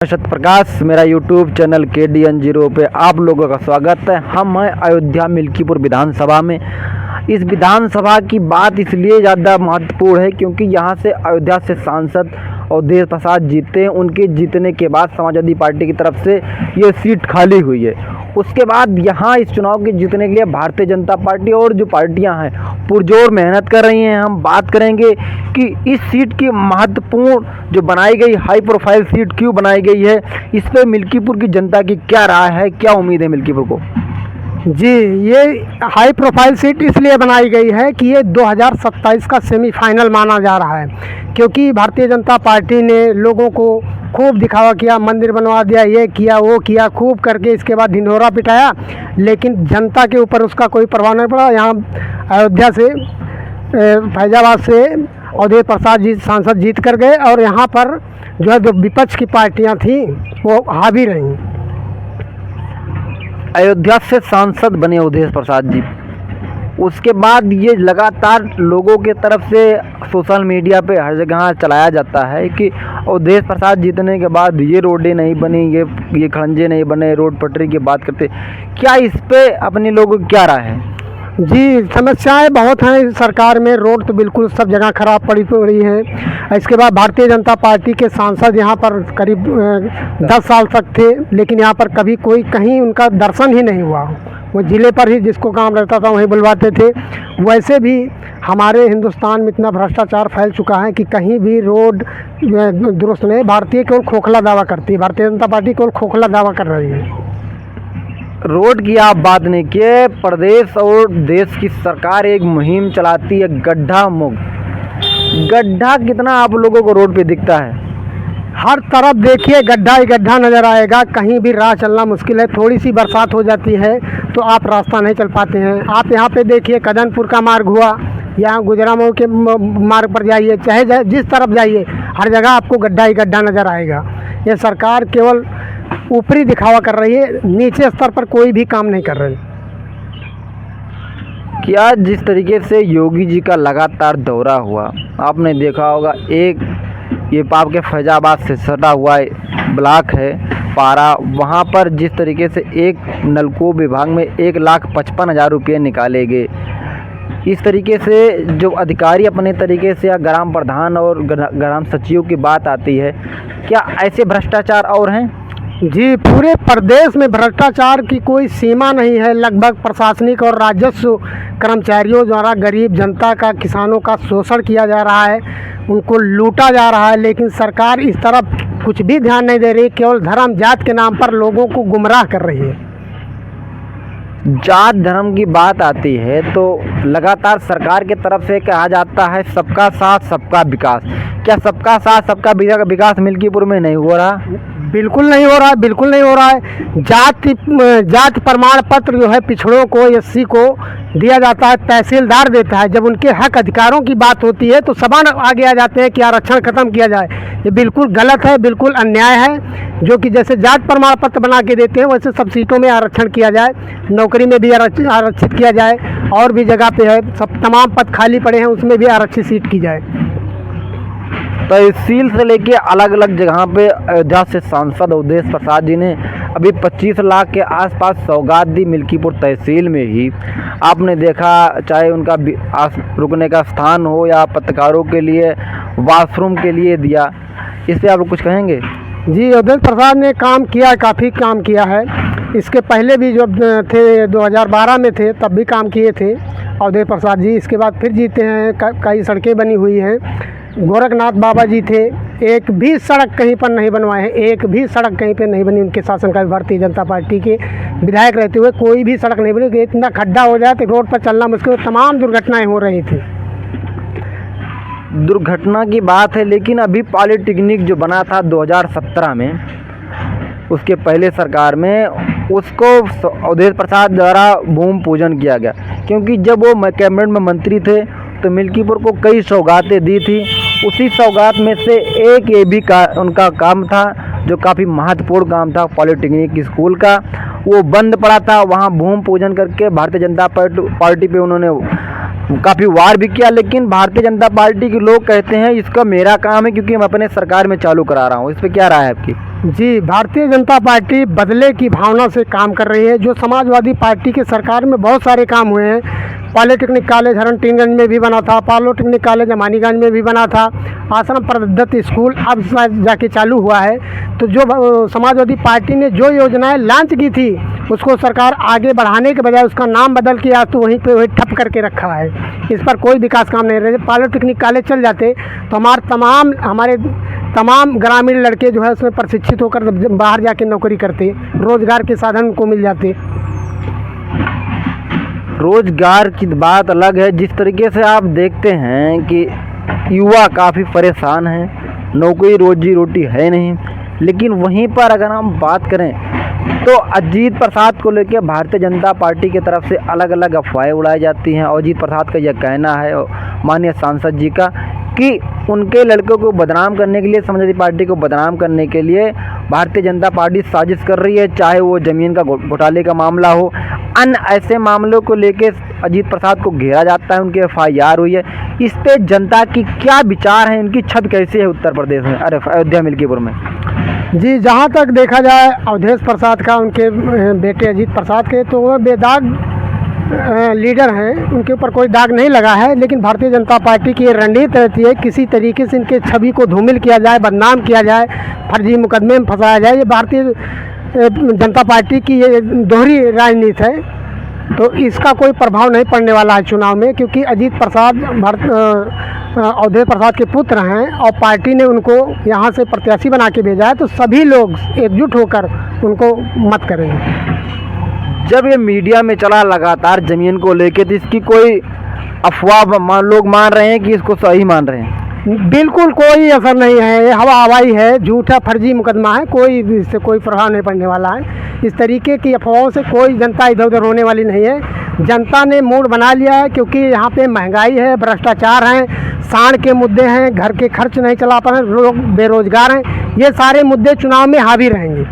सत्यप्रकाश, मेरा YouTube channel KDN0 पे आप लोगों का स्वागत है। हम हैं अयोध्या मिल्कीपुर विधानसभा में। इस विधानसभा की बात इसलिए ज़्यादा महत्वपूर्ण है क्योंकि यहाँ से अयोध्या से सांसद अवधेश प्रसाद जीते। उनके जीतने के बाद समाजवादी पार्टी की तरफ से ये सीट खाली हुई है। उसके बाद यहाँ इस चुनाव के जीतने के लिए भारतीय जनता पार्टी और जो पार्टियाँ हैं पुरजोर मेहनत कर रही हैं। हम बात करेंगे कि इस सीट की महत्वपूर्ण जो बनाई गई हाई प्रोफाइल सीट क्यों बनाई गई है, इस पर मिल्कीपुर की जनता की क्या राय है, क्या उम्मीद है मिल्कीपुर को। जी, ये हाई प्रोफाइल सीट इसलिए बनाई गई है कि ये 2027 का सेमीफाइनल माना जा रहा है, क्योंकि भारतीय जनता पार्टी ने लोगों को खूब दिखावा किया, मंदिर बनवा दिया, ये किया वो किया, खूब करके इसके बाद ढिंढोरा पिटाया, लेकिन जनता के ऊपर उसका कोई प्रभाव नहीं पड़ा। यहाँ अयोध्या से फैजाबाद से अवधेश प्रसाद जी सांसद जीत कर गए और यहाँ पर जो विपक्ष की पार्टियाँ थीं वो हावी रहीं। अयोध्या से सांसद बने अवधेश प्रसाद जी, उसके बाद ये लगातार लोगों के तरफ से सोशल मीडिया पे हर जगह चलाया जाता है कि अवधेश प्रसाद जीतने के बाद ये रोडें नहीं बनी, ये खड़ंजे नहीं बने, रोड पटरी की बात करते। क्या इस पे अपने लोगों की क्या राय है। जी, समस्याएं बहुत हैं इस सरकार में। रोड तो बिल्कुल सब जगह खराब पड़ी है। इसके बाद भारतीय जनता पार्टी के सांसद यहाँ पर करीब 10 साल तक थे, लेकिन यहाँ पर कभी कोई कहीं उनका दर्शन ही नहीं हुआ। वो ज़िले पर ही जिसको काम रहता था वहीं बुलवाते थे। वैसे भी हमारे हिंदुस्तान में इतना भ्रष्टाचार फैल चुका है कि कहीं भी रोड दुरुस्त नहीं। भारतीय केवल खोखला दावा करती है, भारतीय जनता पार्टी केवल खोखला दावा कर रही है। रोड की आप बात नहीं किए, प्रदेश और देश की सरकार एक मुहिम चलाती है गड्ढा मुक्त। गड्ढा कितना आप लोगों को रोड पे दिखता है। हर तरफ देखिए गड्ढा ही गड्ढा नज़र आएगा, कहीं भी राह चलना मुश्किल है। थोड़ी सी बरसात हो जाती है तो आप रास्ता नहीं चल पाते हैं। आप यहाँ पे देखिए कदनपुर का मार्ग हुआ, यहाँ गुजरामऊ के मार्ग पर जाइए, चाहे जिस तरफ जाइए हर जगह आपको गड्ढा ही गड्ढा नज़र आएगा। ये सरकार केवल ऊपरी दिखावा कर रही है, नीचे स्तर पर कोई भी काम नहीं कर रही। क्या जिस तरीके से योगी जी का लगातार दौरा हुआ, आपने देखा होगा, एक ये पाप के फैजाबाद से सटा हुआ ब्लॉक है पारा, वहाँ पर जिस तरीके से एक नलकूप विभाग में 1,55,000 रुपये निकाले गए। इस तरीके से जो अधिकारी अपने तरीके से या ग्राम प्रधान और ग्राम सचिव की बात आती है, क्या ऐसे भ्रष्टाचार और हैं। जी, पूरे प्रदेश में भ्रष्टाचार की कोई सीमा नहीं है। लगभग प्रशासनिक और राजस्व कर्मचारियों द्वारा गरीब जनता का, किसानों का शोषण किया जा रहा है, उनको लूटा जा रहा है, लेकिन सरकार इस तरफ कुछ भी ध्यान नहीं दे रही। केवल धर्म जात के नाम पर लोगों को गुमराह कर रही है। जात धर्म की बात आती है तो लगातार सरकार की तरफ से कहा जाता है सबका साथ सबका विकास। क्या सबका साथ सबका विकास मिल्कीपुर में नहीं हो रहा। बिल्कुल नहीं हो रहा है, बिल्कुल नहीं हो रहा है। जात प्रमाण पत्र जो है पिछड़ों को, SC को दिया जाता है, तहसीलदार देता है। जब उनके हक अधिकारों की बात होती है तो सभी आगे आ जाते हैं कि आरक्षण खत्म किया जाए। ये बिल्कुल गलत है, बिल्कुल अन्याय है। जो कि जैसे जात प्रमाण पत्र बना के देते हैं वैसे सब सीटों में आरक्षण किया जाए, नौकरी में भी आरक्षित किया जाए, और भी जगह पे है सब तमाम पद खाली पड़े हैं उसमें भी आरक्षित सीट की जाए। तहसील से लेके अलग अलग जगह पे अयोध्या से सांसद अवधेश प्रसाद जी ने अभी 25 लाख के आसपास सौगात दी मिल्कीपुर तहसील में ही। आपने देखा, चाहे उनका रुकने का स्थान हो या पत्रकारों के लिए वॉशरूम के लिए दिया। इस पर आप लोग कुछ कहेंगे। जी, अवधेश प्रसाद ने काम किया, काफ़ी काम किया है। इसके पहले भी जब थे 2012 में थे तब भी काम किए थे अवधेश प्रसाद जी। इसके बाद फिर जीते हैं, कई सड़कें बनी हुई हैं। गोरखनाथ बाबा जी थे, एक भी सड़क कहीं पर नहीं बनवाए हैं, एक भी सड़क कहीं पर नहीं बनी उनके शासनकाल। भारतीय जनता पार्टी के विधायक रहते हुए कोई भी सड़क नहीं बनी। इतना खड्डा हो जाए तो रोड पर चलना मुश्किल, तमाम दुर्घटनाएं हो रही थी। दुर्घटना की बात है, लेकिन अभी पॉलिटेक्निक जो बना था 2017 में, उसके पहले सरकार में उसको अवधेश प्रसाद द्वारा भूमि पूजन किया गया, क्योंकि जब वो कैबिनेट में मंत्री थे तो मिल्कीपुर को कई सौगातें दी थी। उसी सौगात में से एक ये भी उनका काम था जो काफ़ी महत्वपूर्ण काम था, पॉलिटेक्निक स्कूल का। वो बंद पड़ा था, वहाँ भूमि पूजन करके भारतीय जनता पार्टी पे उन्होंने काफ़ी वार भी किया, लेकिन भारतीय जनता पार्टी के लोग कहते हैं इसका मेरा काम है क्योंकि मैं अपने सरकार में चालू करा रहा हूँ। इस पर क्या राय है आपकी? जी, भारतीय जनता पार्टी बदले की भावना से काम कर रही है। जो समाजवादी पार्टी की सरकार में बहुत सारे काम हुए हैं। पॉलिटेक्निक कॉलेज हरनटीनगंज में भी बना था, पॉलिटेक्निक कॉलेज अमानीगंज में भी बना था, आश्रम पद्धत स्कूल अब शायद जाके चालू हुआ है। तो जो समाजवादी पार्टी ने जो योजनाएं लॉन्च की थी उसको सरकार आगे बढ़ाने के बजाय उसका नाम बदल के आज तो वहीं पे वही ठप करके रखा है। इस पर कोई विकास काम नहीं रहे। पॉलिटेक्निक कॉलेज चल जाते तो हमारे तमाम ग्रामीण लड़के जो है उसमें प्रशिक्षित होकर बाहर जाके नौकरी करते, रोजगार के साधन उनको मिल जाते। रोजगार की बात अलग है। जिस तरीके से आप देखते हैं कि युवा काफ़ी परेशान हैं, नौकरी रोजी रोटी है नहीं, लेकिन वहीं पर अगर हम बात करें तो अजीत प्रसाद को लेकर भारतीय जनता पार्टी की तरफ से अलग अलग अफवाहें उड़ाई जाती हैं। और अजीत प्रसाद का यह कहना है माननीय सांसद जी का कि उनके लड़कों को बदनाम करने के लिए, समाजवादी पार्टी को बदनाम करने के लिए भारतीय जनता पार्टी साजिश कर रही है। चाहे वो ज़मीन का घोटाले का मामला हो, अन्य ऐसे मामलों को लेकर अजीत प्रसाद को घेरा जाता है, उनकी FIR हुई है। इस पे जनता की क्या विचार है, उनकी छवि कैसी है उत्तर प्रदेश में, अयोध्या मिल्कीपुर में? जी, जहाँ तक देखा जाए अवधेश प्रसाद का, उनके बेटे अजीत प्रसाद के, तो वह बेदाग लीडर हैं, उनके ऊपर कोई दाग नहीं लगा है। लेकिन भारतीय जनता पार्टी की ये रणनीति रहती है किसी तरीके से इनके छवि को धूमिल किया जाए, बदनाम किया जाए, फर्जी मुकदमे में फंसाया जाए। ये भारतीय जनता पार्टी की ये दोहरी राजनीति है। तो इसका कोई प्रभाव नहीं पड़ने वाला है चुनाव में, क्योंकि अजीत प्रसाद अवधेश प्रसाद के पुत्र हैं और पार्टी ने उनको यहाँ से प्रत्याशी बना के भेजा है। तो सभी लोग एकजुट होकर उनको मत करेंगे। जब ये मीडिया में चला लगातार ज़मीन को लेके, तो इसकी कोई अफवाह लोग मान रहे हैं कि इसको सही मान रहे हैं? बिल्कुल कोई असर नहीं है, ये हवा हवाई है, झूठा फर्जी मुकदमा है, कोई इससे कोई प्रभाव नहीं पड़ने वाला है। इस तरीके की अफवाहों से कोई जनता इधर उधर होने वाली नहीं है। जनता ने मूड बना लिया है, क्योंकि यहाँ पे महंगाई है, भ्रष्टाचार है, साढ़ के मुद्दे हैं, घर के खर्च नहीं चला पा रहे, लोग बेरोजगार हैं। ये सारे मुद्दे चुनाव में हावी रहेंगे।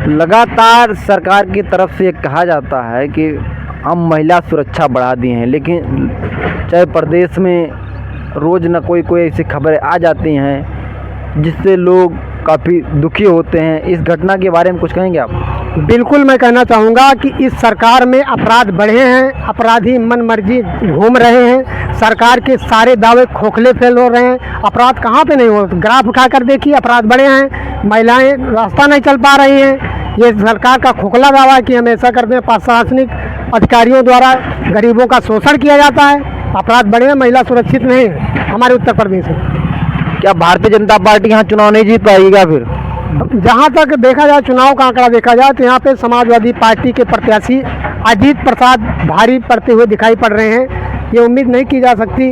लगातार सरकार की तरफ से ये कहा जाता है कि हम महिला सुरक्षा बढ़ा दिए हैं, लेकिन चाहे प्रदेश में रोज़ न कोई ऐसी खबरें आ जाती हैं जिससे लोग काफ़ी दुखी होते हैं। इस घटना के बारे में कुछ कहेंगे आप? बिल्कुल, मैं कहना चाहूँगा कि इस सरकार में अपराध बढ़े हैं, अपराधी मन मर्जी घूम रहे हैं, सरकार के सारे दावे खोखले फेल हो रहे हैं। अपराध कहाँ पे नहीं हो, ग्राफ उठाकर देखिए, अपराध बढ़े हैं, महिलाएं रास्ता नहीं चल पा रही हैं। ये सरकार का खोखला दावा है कि हम ऐसा करते हैं, प्रशासनिक अधिकारियों द्वारा गरीबों का शोषण किया जाता है, अपराध बढ़े हैं, महिला सुरक्षित नहीं है हमारे उत्तर प्रदेश में। क्या भारतीय जनता पार्टी यहाँ चुनाव नहीं जीत पाएगी क्या फिर? जहाँ तक देखा जाए, चुनाव का आंकड़ा देखा जाए तो यहाँ पे समाजवादी पार्टी के प्रत्याशी अजीत प्रसाद भारी पड़ते हुए दिखाई पड़ रहे हैं। ये उम्मीद नहीं की जा सकती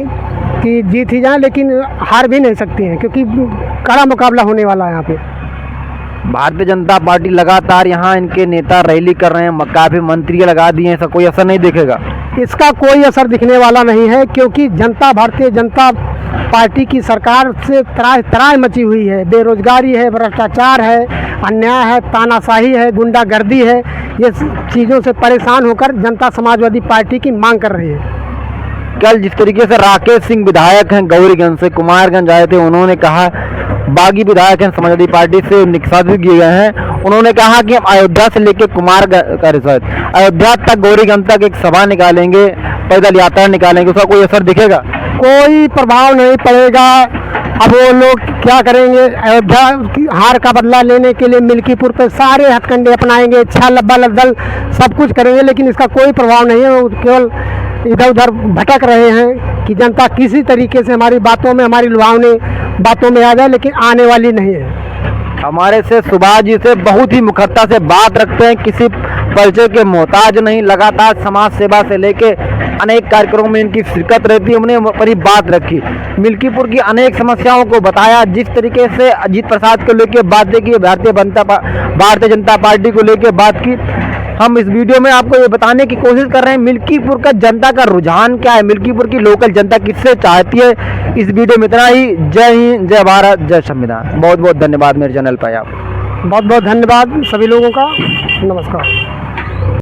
कि जीत ही जाए, लेकिन हार भी नहीं सकती हैं, क्योंकि कड़ा मुकाबला होने वाला है यहाँ पे। भारतीय जनता पार्टी लगातार यहाँ इनके नेता रैली कर रहे हैं, काफ़ी मंत्री लगा दिए हैं, ऐसा कोई असर नहीं दिखेगा? इसका कोई असर दिखने वाला नहीं है, क्योंकि जनता भारतीय जनता पार्टी की सरकार से त्राह मची हुई है। बेरोजगारी है, भ्रष्टाचार है, अन्याय है, तानाशाही है, गुंडागर्दी है। ये चीज़ों से परेशान होकर जनता समाजवादी पार्टी की मांग कर रही है। कल जिस तरीके से राकेश सिंह विधायक हैं गौरीगंज से, कुमारगंज आए थे, उन्होंने कहा, बागी विधायक हैं समाजवादी पार्टी से निष्कासित किए गए हैं, उन्होंने कहा कि हम अयोध्या से लेकर अयोध्या तक, गौरीगंज तक एक सभा निकालेंगे, पैदल यात्रा निकालेंगे। उसका कोई असर दिखेगा? कोई प्रभाव नहीं पड़ेगा। अब वो लोग क्या करेंगे, अयोध्या की हार का बदला लेने के लिए मिल्कीपुर पे सारे हथकंडे अपनाएंगे, छल लब्बा लद्दल सब कुछ करेंगे, लेकिन इसका कोई प्रभाव नहीं है। वो केवल इधर उधर भटक रहे हैं कि जनता किसी तरीके से हमारी बातों में, हमारी लुभावनी बातों में आ जाए, लेकिन आने वाली नहीं है। हमारे से सुभाष जी से बहुत ही मुखरता से बात रखते हैं, किसी परिचय के मोहताज नहीं, लगातार समाज सेवा से लेके अनेक कार्यक्रमों में इनकी शिरकत रहती है। उन्होंने बड़ी बात रखी, मिल्कीपुर की अनेक समस्याओं को बताया। जिस तरीके से अजीत प्रसाद को लेकर बातें की, भारतीय जनता पार्टी को लेकर बात की, हम इस वीडियो में आपको ये बताने की कोशिश कर रहे हैं मिल्कीपुर का जनता का रुझान क्या है, मिल्कीपुर की लोकल जनता किससे चाहती है। इस वीडियो में इतना ही। जय हिंद, जय भारत, जय संविधान। बहुत बहुत धन्यवाद मेरे चैनल पर आप। बहुत बहुत धन्यवाद सभी लोगों का। नमस्कार।